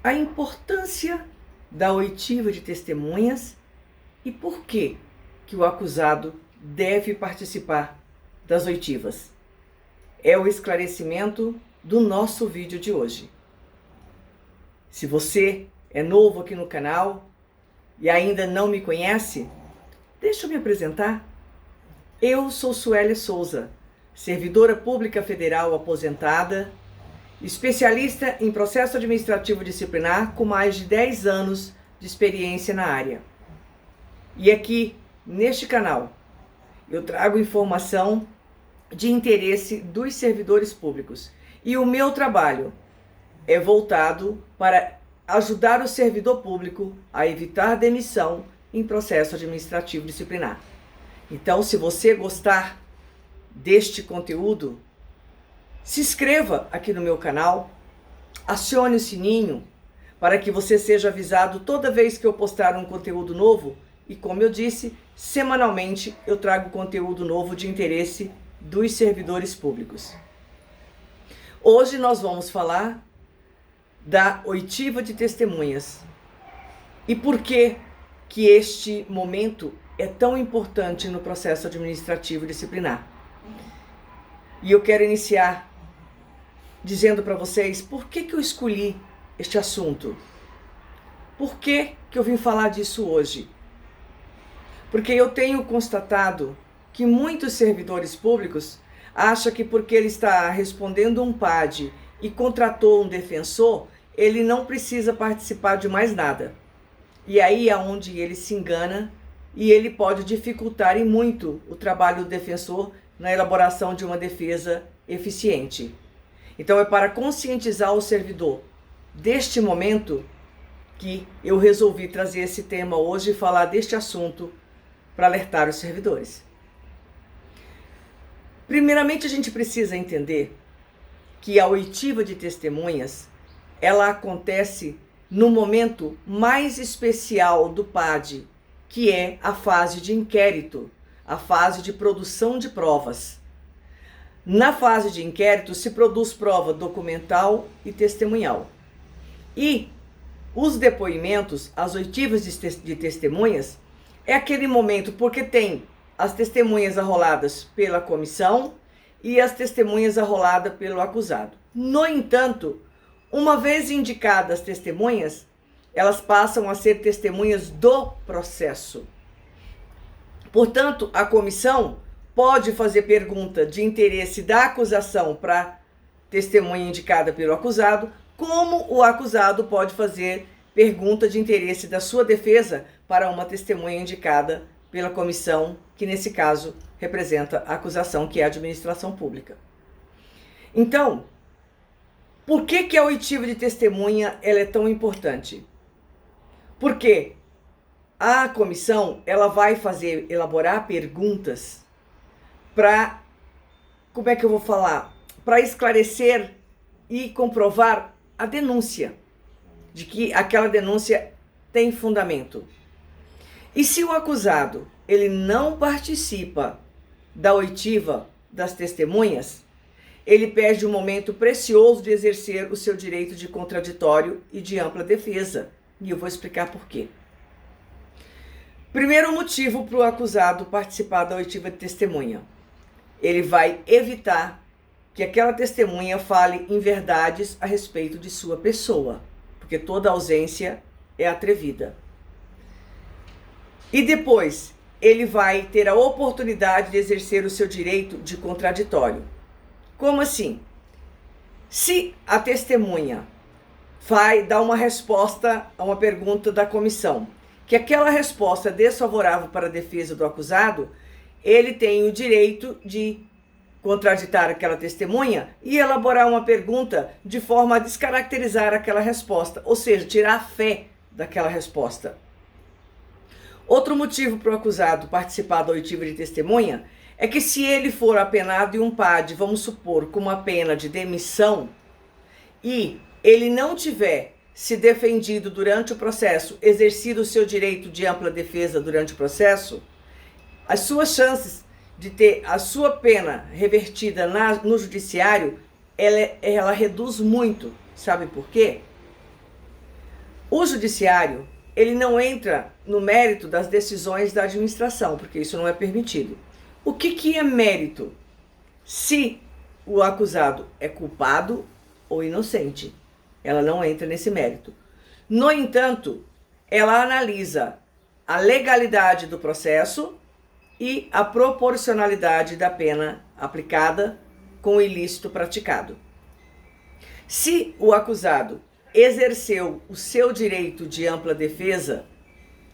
A importância da oitiva de testemunhas e por que o acusado deve participar das oitivas. É o esclarecimento do nosso vídeo de hoje. Se você é novo aqui no canal e ainda não me conhece, deixa eu me apresentar. Eu sou Suélia Souza, servidora pública federal aposentada, especialista em processo administrativo disciplinar com mais de 10 anos de experiência na área. E aqui, neste canal, eu trago informação de interesse dos servidores públicos. E o meu trabalho é voltado para ajudar o servidor público a evitar demissão em processo administrativo disciplinar. Então, se você gostar deste conteúdo, se inscreva aqui no meu canal, acione o sininho para que você seja avisado toda vez que eu postar um conteúdo novo. E como eu disse, semanalmente eu trago conteúdo novo de interesse dos servidores públicos. Hoje nós vamos falar da oitiva de testemunhas. E por que este momento é tão importante no processo administrativo disciplinar? E eu quero iniciar dizendo para vocês por que eu escolhi este assunto. Por que eu vim falar disso hoje? Porque eu tenho constatado que muitos servidores públicos acham que porque ele está respondendo um PAD e contratou um defensor, ele não precisa participar de mais nada. E aí é onde ele se engana e ele pode dificultar e muito o trabalho do defensor na elaboração de uma defesa eficiente. Então é para conscientizar o servidor deste momento que eu resolvi trazer esse tema hoje e falar deste assunto para alertar os servidores. Primeiramente, a gente precisa entender que a oitiva de testemunhas, ela acontece no momento mais especial do PAD, que é a fase de inquérito, a fase de produção de provas. Na fase de inquérito se produz prova documental e testemunhal. E os depoimentos, as oitivas de testemunhas, é aquele momento porque tem as testemunhas arroladas pela comissão e as testemunhas arroladas pelo acusado. No entanto, uma vez indicadas as testemunhas, elas passam a ser testemunhas do processo. Portanto, a comissão pode fazer pergunta de interesse da acusação para testemunha indicada pelo acusado, como o acusado pode fazer pergunta de interesse da sua defesa para uma testemunha indicada pela comissão, que nesse caso representa a acusação, que é a administração pública. Então, por que a oitiva de testemunha ela é tão importante? Porque a comissão ela vai elaborar perguntas para, como é que eu vou falar? Para esclarecer e comprovar a denúncia, de que aquela denúncia tem fundamento. E se o acusado ele não participa da oitiva das testemunhas, ele perde um momento precioso de exercer o seu direito de contraditório e de ampla defesa. E eu vou explicar por quê. Primeiro motivo para o acusado participar da oitiva de testemunha. Ele vai evitar que aquela testemunha fale inverdades a respeito de sua pessoa, porque toda ausência é atrevida. E depois, ele vai ter a oportunidade de exercer o seu direito de contraditório. Como assim? Se a testemunha vai dar uma resposta a uma pergunta da comissão, que aquela resposta é desfavorável para a defesa do acusado, ele tem o direito de contraditar aquela testemunha e elaborar uma pergunta de forma a descaracterizar aquela resposta, ou seja, tirar a fé daquela resposta. Outro motivo para o acusado participar da oitiva de testemunha é que se ele for apenado em um PAD, vamos supor, com uma pena de demissão, e ele não tiver se defendido durante o processo, exercido o seu direito de ampla defesa durante o processo, as suas chances de ter a sua pena revertida no judiciário, ela reduz muito. Sabe por quê? O judiciário, ele não entra no mérito das decisões da administração, porque isso não é permitido. O que é mérito? Se o acusado é culpado ou inocente. Ela não entra nesse mérito. No entanto, ela analisa a legalidade do processo e a proporcionalidade da pena aplicada com o ilícito praticado. Se o acusado exerceu o seu direito de ampla defesa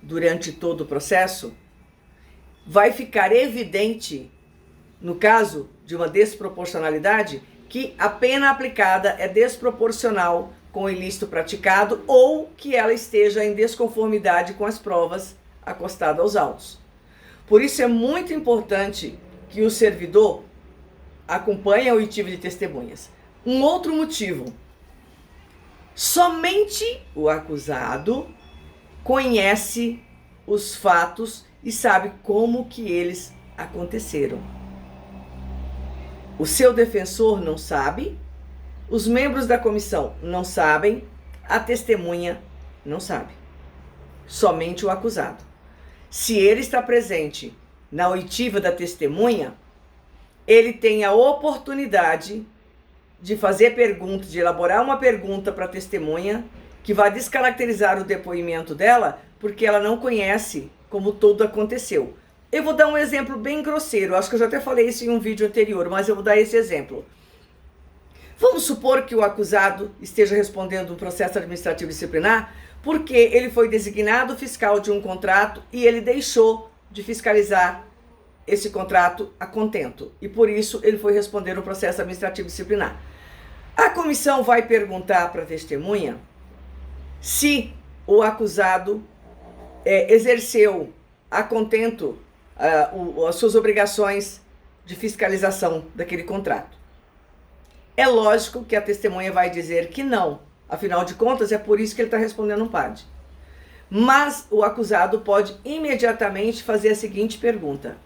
durante todo o processo, vai ficar evidente, no caso de uma desproporcionalidade, que a pena aplicada é desproporcional com o ilícito praticado ou que ela esteja em desconformidade com as provas acostadas aos autos. Por isso é muito importante que o servidor acompanhe a oitiva de testemunhas. Um outro motivo: somente o acusado conhece os fatos e sabe como que eles aconteceram. O seu defensor não sabe, os membros da comissão não sabem, a testemunha não sabe. Somente o acusado. Se ele está presente na oitiva da testemunha, ele tem a oportunidade de fazer perguntas, de elaborar uma pergunta para a testemunha que vai descaracterizar o depoimento dela, porque ela não conhece como tudo aconteceu. Eu vou dar um exemplo bem grosseiro, acho que eu já até falei isso em um vídeo anterior, mas eu vou dar esse exemplo. Vamos supor que o acusado esteja respondendo um processo administrativo disciplinar porque ele foi designado fiscal de um contrato e ele deixou de fiscalizar esse contrato a contento. E por isso ele foi responder um processo administrativo disciplinar. A comissão vai perguntar para a testemunha se o acusado exerceu a contento as suas obrigações de fiscalização daquele contrato. É lógico que a testemunha vai dizer que não. Afinal de contas, é por isso que ele está respondendo um PAD. Mas o acusado pode imediatamente fazer a seguinte pergunta: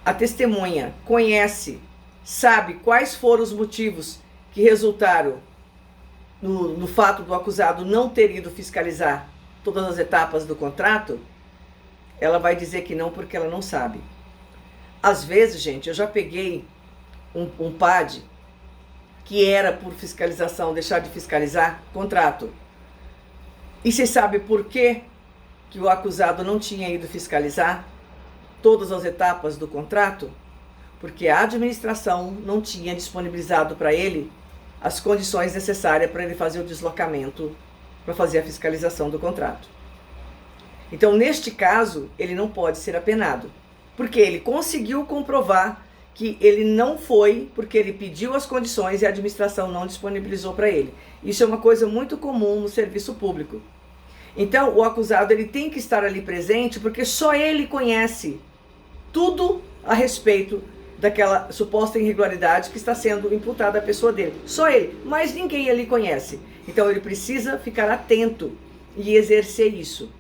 a testemunha conhece, sabe quais foram os motivos que resultaram no fato do acusado não ter ido fiscalizar todas as etapas do contrato? Ela vai dizer que não, porque ela não sabe. Às vezes, gente, eu já peguei um PAD que era por fiscalização, deixar de fiscalizar contrato. E você sabe por que o acusado não tinha ido fiscalizar todas as etapas do contrato? Porque a administração não tinha disponibilizado para ele as condições necessárias para ele fazer o deslocamento para fazer a fiscalização do contrato. Então, neste caso, ele não pode ser apenado, porque ele conseguiu comprovar que ele não foi porque ele pediu as condições e a administração não disponibilizou para ele. Isso é uma coisa muito comum no serviço público. Então, o acusado ele tem que estar ali presente porque só ele conhece tudo a respeito daquela suposta irregularidade que está sendo imputada à pessoa dele. Só ele, mas ninguém ali conhece. Então, ele precisa ficar atento e exercer isso.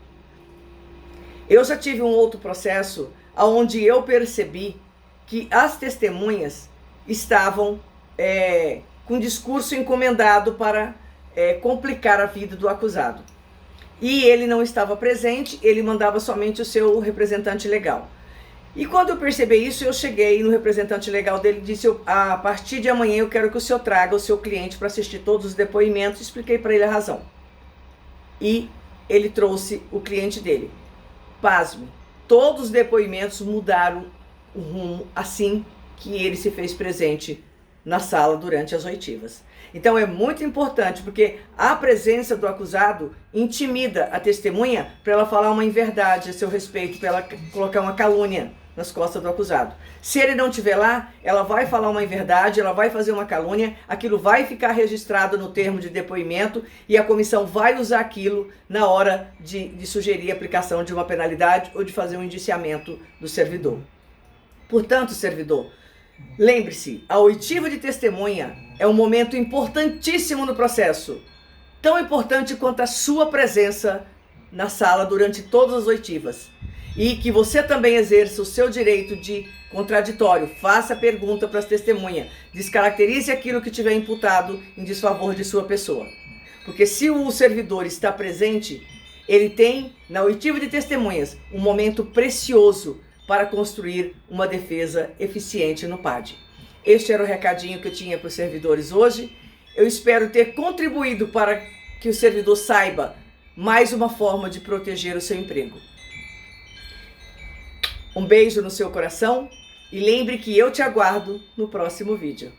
Eu já tive um outro processo onde eu percebi que as testemunhas estavam com discurso encomendado para complicar a vida do acusado. E ele não estava presente, ele mandava somente o seu representante legal. E quando eu percebi isso, eu cheguei no representante legal dele e disse: a partir de amanhã eu quero que o senhor traga o seu cliente para assistir todos os depoimentos. Expliquei para ele a razão. E ele trouxe o cliente dele. Pasme, todos os depoimentos mudaram o rumo assim que ele se fez presente na sala durante as oitivas. Então é muito importante, porque a presença do acusado intimida a testemunha para ela falar uma inverdade a seu respeito, para ela colocar uma calúnia nas costas do acusado. Se ele não estiver lá, ela vai falar uma inverdade, ela vai fazer uma calúnia, aquilo vai ficar registrado no termo de depoimento e a comissão vai usar aquilo na hora de sugerir a aplicação de uma penalidade ou de fazer um indiciamento do servidor. Portanto, servidor, lembre-se, a oitiva de testemunha é um momento importantíssimo no processo, tão importante quanto a sua presença na sala durante todas as oitivas. E que você também exerça o seu direito de contraditório, faça pergunta para as testemunhas, descaracterize aquilo que tiver imputado em desfavor de sua pessoa. Porque se o servidor está presente, ele tem, na oitiva de testemunhas, um momento precioso para construir uma defesa eficiente no PAD. Este era o recadinho que eu tinha para os servidores hoje. Eu espero ter contribuído para que o servidor saiba mais uma forma de proteger o seu emprego. Um beijo no seu coração e lembre que eu te aguardo no próximo vídeo.